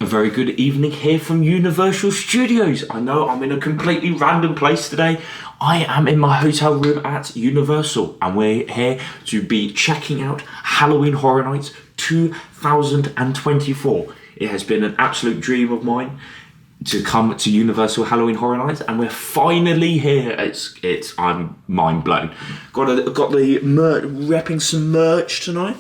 A very good evening here from Universal Studios. I know I'm in a completely random place today. I am in my hotel room at Universal and we're here to be checking out Halloween Horror Nights 2024. It has been an absolute dream of mine to come to Universal Halloween Horror Nights and we're finally here. I'm mind blown. Got the repping some merch tonight.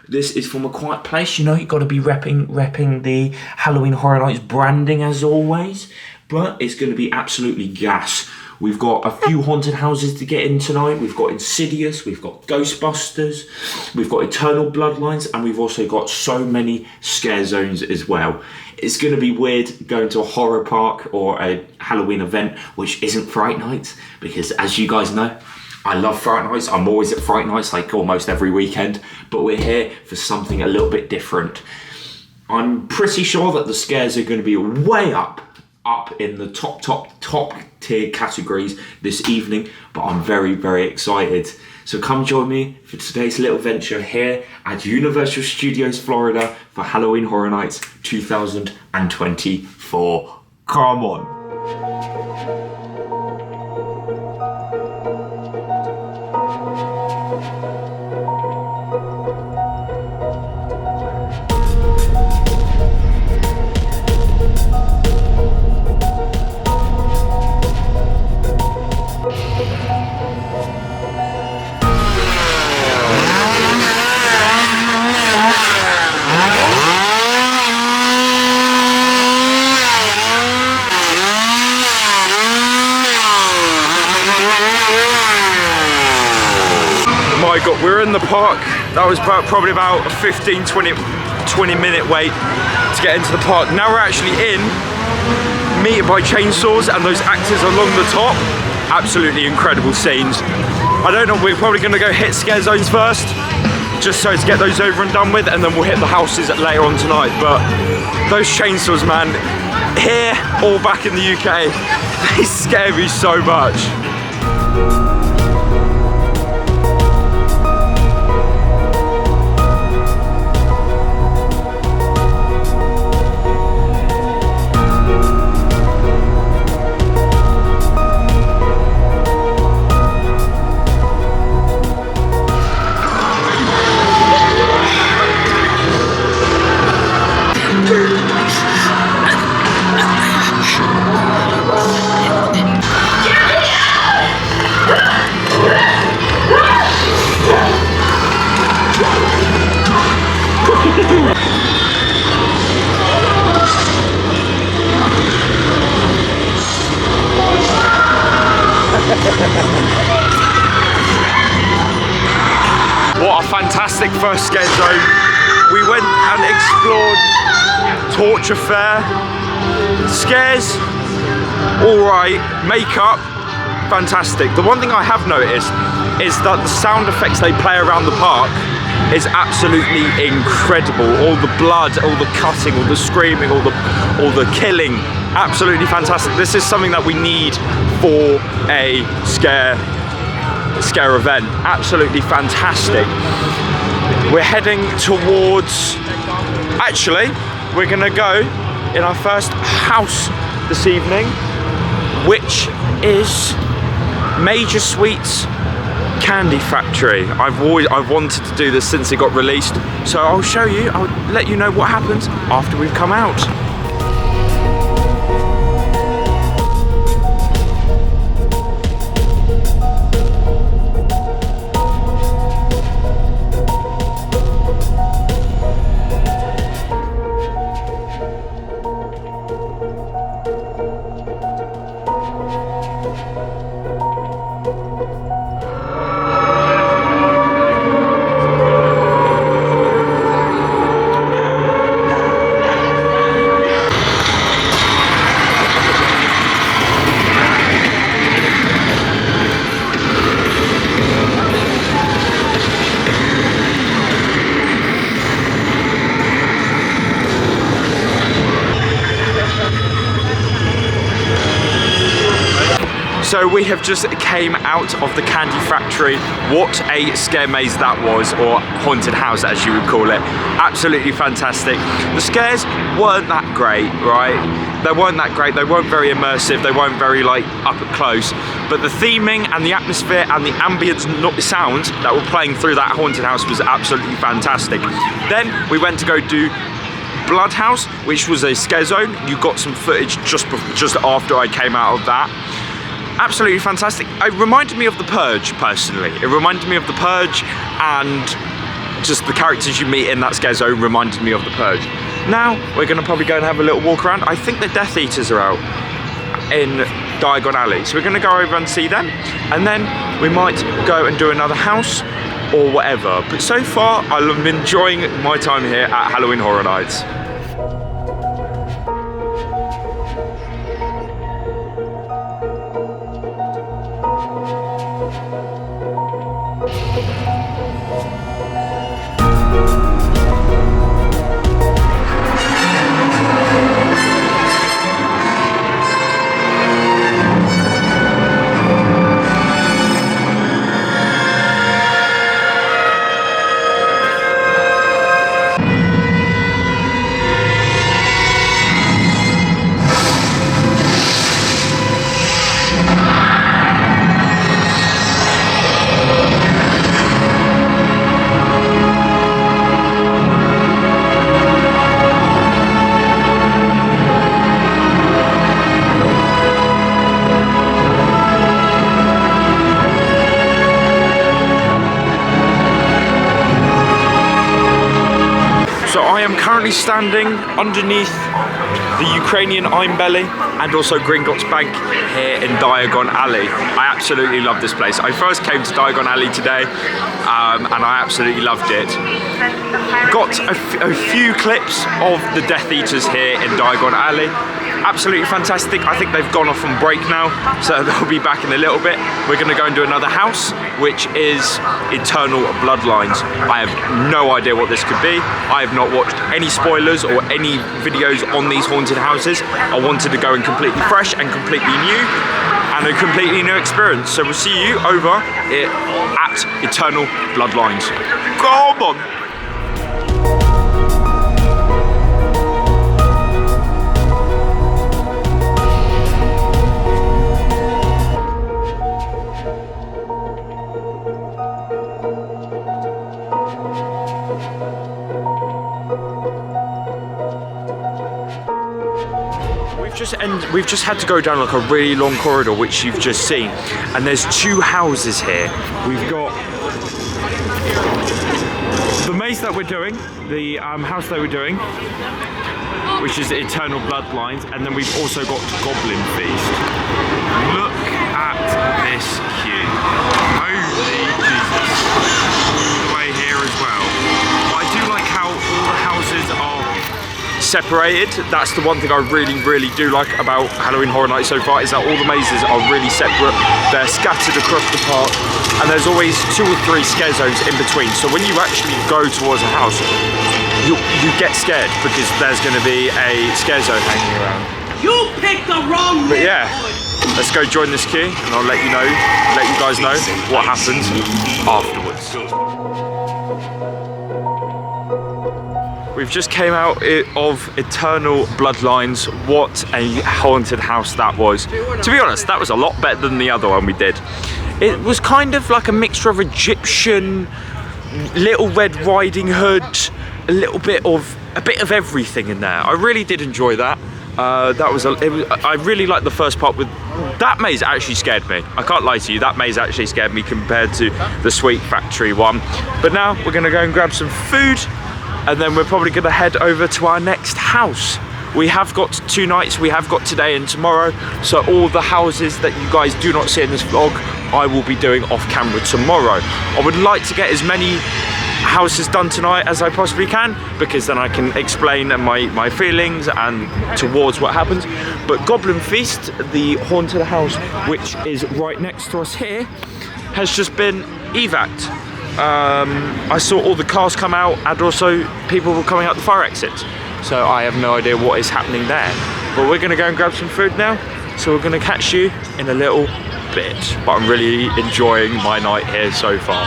This is from A Quiet Place, you know, you've got to be repping the Halloween Horror Nights branding as always, but it's going to be absolutely gas. We've got a few haunted houses to get in tonight. We've got Insidious, we've got Ghostbusters, we've got Eternal Bloodlines, and we've also got so many scare zones as well. It's going to be weird going to a horror park or a Halloween event which isn't Fright Night, because as you guys know, I love Fright Nights. I'm always at Fright Nights like almost every weekend, but we're here for something a little bit different. I'm pretty sure that the scares are going to be way up in the top tier categories this evening, but I'm very, very excited. So come join me for today's little venture here at Universal Studios Florida for Halloween Horror Nights 2024. Come on. My God, we're in the park. That was probably about a 15-20 minute wait to get into the park. Now we're actually in, meted by chainsaws and those actors along the top. Absolutely incredible scenes. I don't know, we're probably gonna go hit scare zones first, just so to get those over and done with, and then we'll hit the houses later on tonight. But those chainsaws, man, here or back in the UK, they scare me so much. What a fantastic first scare zone. We went and explored Torture Fair. Scares, alright. Makeup, fantastic. The one thing I have noticed is that the sound effects they play around the park is absolutely incredible. All the blood, all the cutting, all the screaming, all the killing. Absolutely fantastic. This is something that we need for a scare event. Absolutely fantastic. We're heading towards, actually we're gonna go in our first house this evening, which is Major Sweets Candy Factory. I've wanted to do this since it got released, so I'll show you, I'll let you know what happens after we've come out. So we have just came out of the Candy Factory. What a scare maze that was, or haunted house as you would call it. Absolutely fantastic. The scares weren't that great, right? They weren't that great, they weren't very immersive, they weren't very like up close, but the theming and the atmosphere and the ambient sounds that were playing through that haunted house was absolutely fantastic. Then we went to go do Blood House, which was a scare zone. You got some footage just after I came out of that. Absolutely fantastic. It reminded me of The Purge, personally. It reminded me of The Purge, and just the characters you meet in that scare zone reminded me of The Purge. Now, we're gonna probably go and have a little walk around. I think the Death Eaters are out in Diagon Alley. So we're gonna go over and see them, and then we might go and do another house or whatever. But so far, I'm enjoying my time here at Halloween Horror Nights. So I am currently standing underneath the Ukrainian Belly and also Gringotts Bank here in Diagon Alley. I absolutely love this place. I first came to Diagon Alley today and I absolutely loved it. Got a few clips of the Death Eaters here in Diagon Alley. Absolutely fantastic. I think they've gone off on break now, so they'll be back in a little bit. We're gonna go and do another house, which is Eternal Bloodlines. I have no idea what this could be. I have not watched any spoilers or any videos on these haunted houses. I wanted to go in completely fresh and completely new, and a completely new experience. So we'll see you over at Eternal Bloodlines. Come on! We've just had to go down like a really long corridor, which you've just seen, and there's two houses here. We've got the maze that we're doing, the house that we're doing, which is Eternal Bloodlines, and then we've also got Goblin Feast. Look at this queue. Holy Jesus. Way here as well. I do like how all the houses are separated. That's the one thing I really do like about Halloween Horror Nights so far, is that all the mazes are really separate. They're scattered across the park, and there's always 2 or 3 scare zones in between. So when you actually go towards a house, you get scared because there's going to be a scare zone hanging around. You picked the wrong But yeah, let's go join this queue, and I'll let you guys know what happens afterwards. We've just came out of Eternal Bloodlines. What a haunted house that was. To be honest, that was a lot better than the other one we did. It was kind of like a mixture of Egyptian, Little Red Riding Hood, a bit of everything in there. I really did enjoy that. I really liked the first part. With that maze actually scared me. I can't lie to you, that maze actually scared me compared to the Sweet Factory one. But now we're gonna go and grab some food, and then we're probably gonna head over to our next house. We have got 2 nights, we have got today and tomorrow, so all the houses that you guys do not see in this vlog, I will be doing off camera tomorrow. I would like to get as many houses done tonight as I possibly can, because then I can explain my feelings and towards what happens. But Goblin Feast, the haunted house, which is right next to us here, has just been evac. I saw all the cars come out, and also people were coming out the fire exit. So I have no idea what is happening there. But we're gonna go and grab some food now. So we're gonna catch you in a little bit, but I'm really enjoying my night here so far.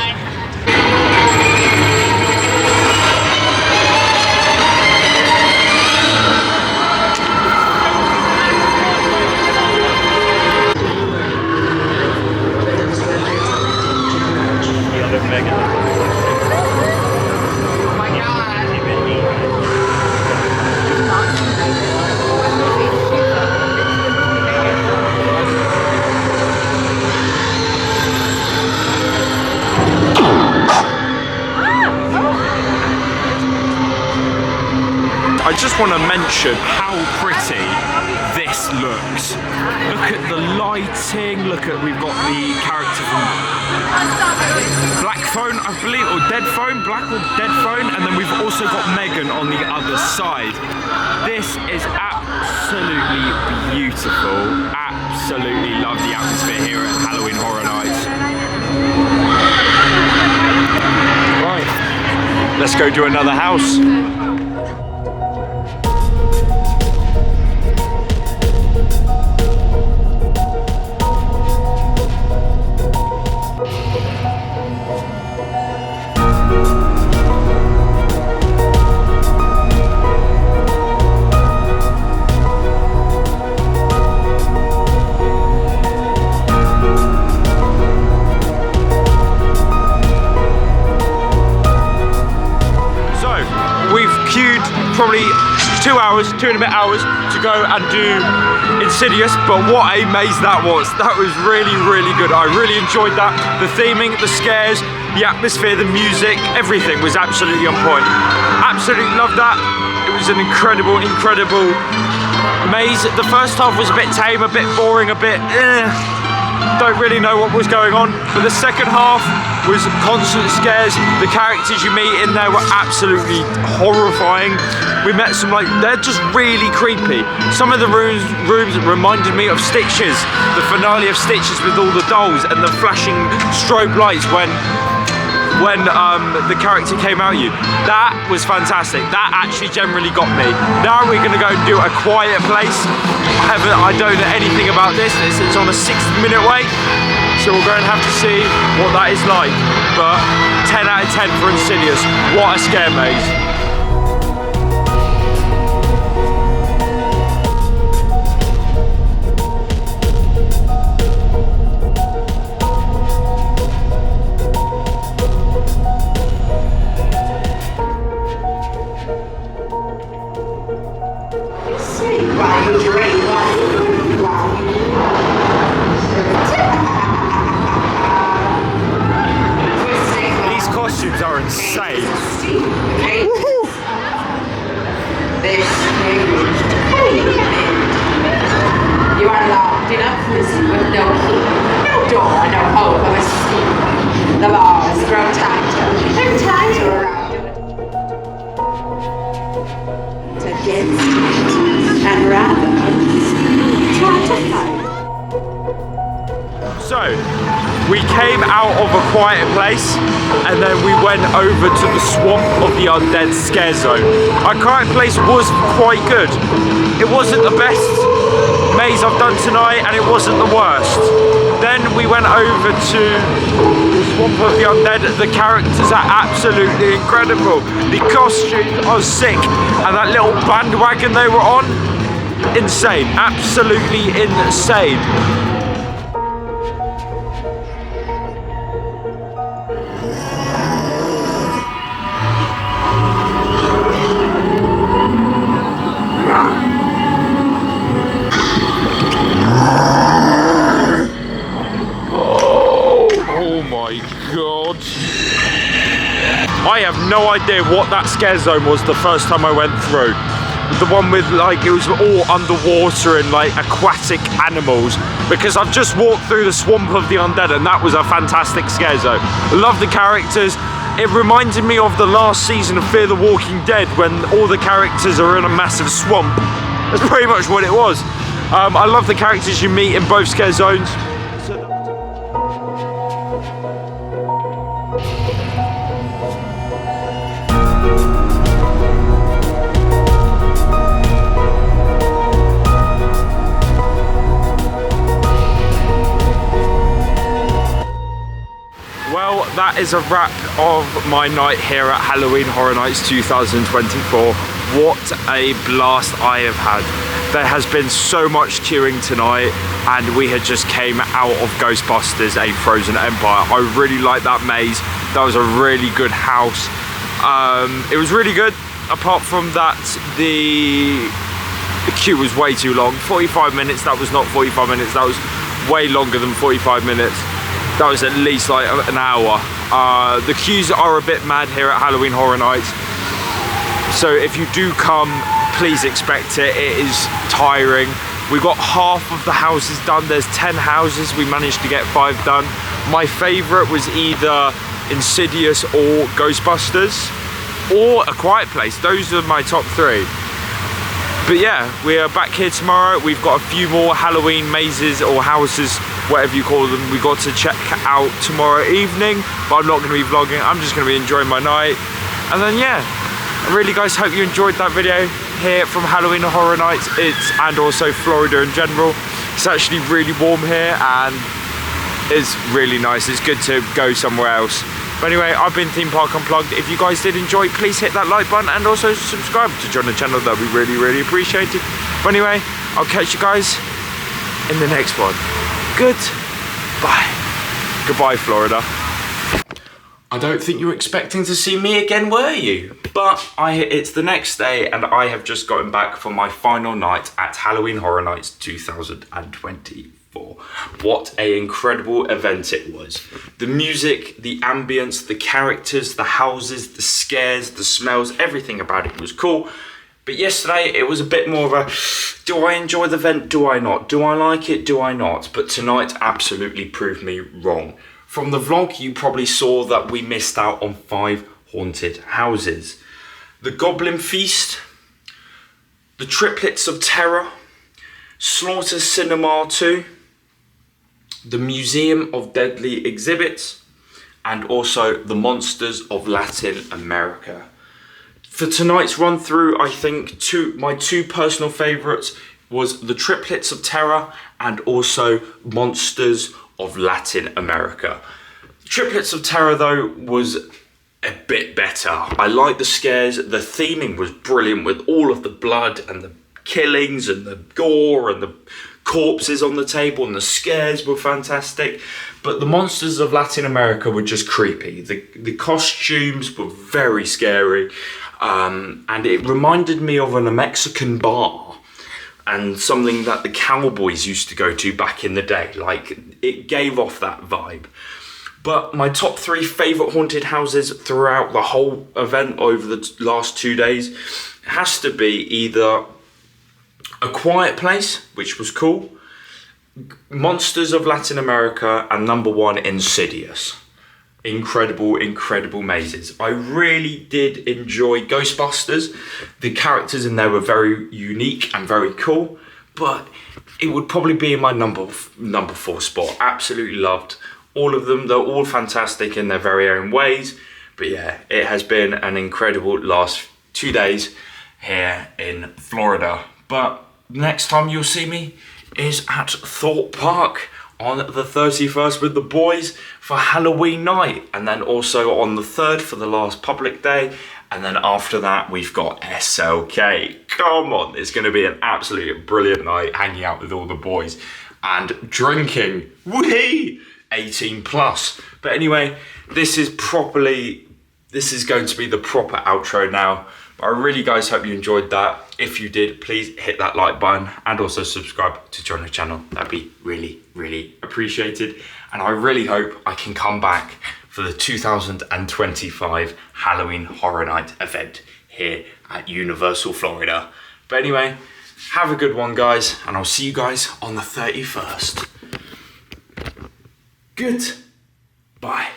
I just want to mention how pretty this looks. Look at the lighting, we've got the character from Black Phone, I believe, or Dead Phone, Black or Dead Phone, and then we've also got Megan on the other side. This is absolutely beautiful. Absolutely love the atmosphere here at Halloween Horror Nights. Right, let's go do another house. Probably 2 hours, 2 and a bit hours to go and do Insidious, but what a maze that was. That was really, really good. I really enjoyed that. The theming, the scares, the atmosphere, the music, everything was absolutely on point. Absolutely loved that. It was an incredible, incredible maze. The first half was a bit tame, a bit boring, a bit don't really know what was going on, but the second half was constant scares. The characters you meet in there were absolutely horrifying. We met some, they're just really creepy. Some of the rooms reminded me of Stitches, the finale of Stitches with all the dolls and the flashing strobe lights when the character came out at you. That was fantastic. That actually generally got me. Now we're gonna go and do A Quiet Place. I don't know anything about this. It's on a 60-minute wait, so we're going to have to see what that is like. But 10 out of 10 for Insidious. What a scare maze. These costumes are insane. You are locked in a prison with no key, no door, no hope of escape. The bars grow tighter and tighter around you. Against it, and rather try to fight. So, we came out of A Quiet Place and then we went over to the Swamp of the Undead Scare Zone. A Quiet Place was quite good. It wasn't the best maze I've done tonight and it wasn't the worst. Then we went over to the Swamp of the Undead. The characters are absolutely incredible. The costumes are sick and that little bandwagon they were on, insane, absolutely insane. I have no idea what that scare zone was the first time I went through. The one with it was all underwater and aquatic animals, because I've just walked through the Swamp of the Undead and that was a fantastic scare zone. I love the characters. It reminded me of the last season of Fear the Walking Dead when all the characters are in a massive swamp. That's pretty much what it was. I love the characters you meet in both scare zones. that is a wrap of my night here at Halloween Horror Nights 2024. What a blast I have had. There has been so much queuing tonight, and we had just came out of Ghostbusters: A Frozen Empire. I really like that maze. That was a really good house. It was really good. Apart from that, the queue was way too long. 45 minutes, that was not 45 minutes, that was way longer than 45 minutes. That was at least like an hour. The queues are a bit mad here at Halloween Horror Nights. So if you do come, please expect it. It is tiring. We got half of the houses done. There's 10 houses, we managed to get 5 done. My favorite was either Insidious or Ghostbusters or A Quiet Place. Those are my top 3. But yeah, we are back here tomorrow. We've got a few more Halloween mazes or houses, whatever you call them, we got to check out tomorrow evening, but I'm not going to be vlogging. I'm just going to be enjoying my night. And then yeah, I really guys hope you enjoyed that video here from Halloween Horror Nights. And also Florida in general. It's actually really warm here and it's really nice. It's good to go somewhere else. But anyway, I've been Theme Park Unplugged. If you guys did enjoy, please hit that like button and also subscribe to join the channel. That'd be really, really appreciated. But anyway, I'll catch you guys in the next one. Goodbye. Goodbye, Florida. I don't think you were expecting to see me again, were you? But it's the next day and I have just gotten back for my final night at Halloween Horror Nights 2024. What an incredible event it was. The music, the ambience, the characters, the houses, the scares, the smells, everything about it was cool. But yesterday it was a bit more of a, do I enjoy the event, do I not? Do I like it, do I not? But tonight absolutely proved me wrong. From the vlog you probably saw that we missed out on 5 haunted houses. The Goblin Feast, the Triplets of Terror, Slaughter Cinema 2, the Museum of Deadly Exhibits, and also the Monsters of Latin America. For tonight's run through, I think my two personal favourites was the Triplets of Terror and also Monsters of Latin America. Triplets of Terror though was a bit better. I liked the scares, the theming was brilliant with all of the blood and the killings and the gore and the corpses on the table, and the scares were fantastic. But the Monsters of Latin America were just creepy. The costumes were very scary, and it reminded me of a Mexican bar and something that the cowboys used to go to back in the day. Like, it gave off that vibe. But my top 3 favourite haunted houses throughout the whole event over the last 2 days has to be either A Quiet Place, which was cool, Monsters of Latin America, and number 1, Insidious. Incredible, incredible mazes. I really did enjoy Ghostbusters. The characters in there were very unique and very cool, but it would probably be in my number 4 spot. Absolutely loved all of them. They're all fantastic in their very own ways. But yeah, it has been an incredible last 2 days here in Florida. But next time you'll see me is at Thorpe Park on the 31st with the boys for Halloween night, and then also on the 3rd for the last public day, and then after that we've got SLK. Come on, it's going to be an absolutely brilliant night hanging out with all the boys and drinking. Whee! 18 plus. But anyway, this is going to be the proper outro now. But I really guys hope you enjoyed that. If you did, please hit that like button and also subscribe to join the channel. That'd be really, really appreciated. And I really hope I can come back for the 2025 Halloween Horror Night event here at Universal Florida. But anyway, have a good one guys, and I'll see you guys on the 31st. Goodbye.